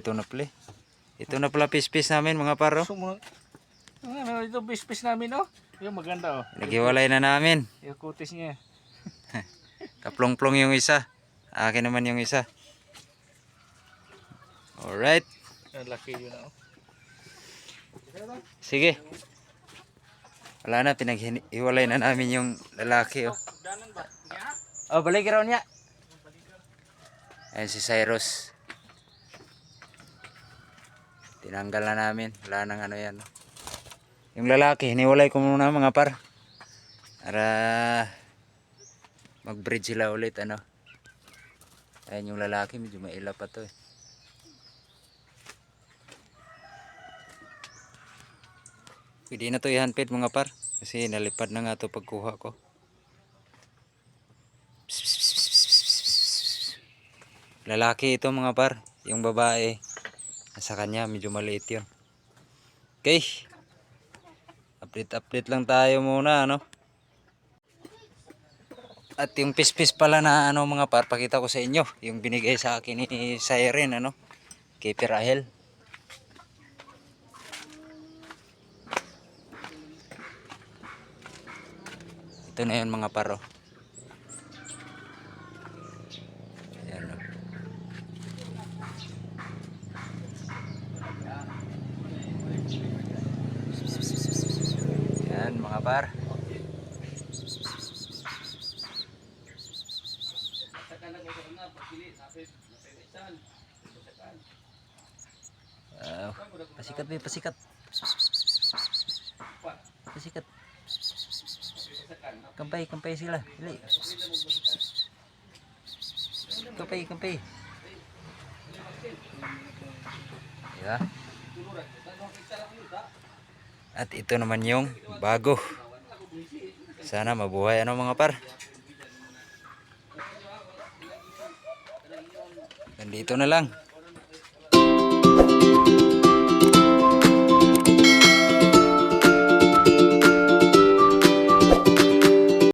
ito na pala. Ito na pala pispis namin mga paro. Ano ito pispis namin oh. Yung maganda oh. Naghiwalay na namin. Yung kutis niya. Kaplong-plong yung isa. Akin naman yung isa. Alright. Laki yun oh. Sige. Wala na, pinaghiwalay na namin yung lalaki oh. Oh, balik raw niya. Ayan si Cyrus. Tinanggal na namin. Wala nang ano yan. Yung lalaki, hiniwalay ko muna mga par. Para mag-breed sila ulit ano. Ayan yung lalaki, medyo maila pa to eh. Pwede na to i-handpid mga par. Kasi nalipad na nga to pagkuha ko. Lalaki ito mga par. Yung babae, sa kanya medyo maliit yun. Okay. Update lang tayo muna ano. At yung pispis pala na ano mga par, pakita ko sa inyo. Yung binigay sa akin ni Siren ano. Kay Pirahel. Ito na yun mga paro. Ayan o. Ayan mga par. Pasikat ba, pasikat. Pasikat. Kampay sila. Dili. Kampay. Ya. At ito naman yung bago. Sana mabuhay ano mga par. Nandito na lang.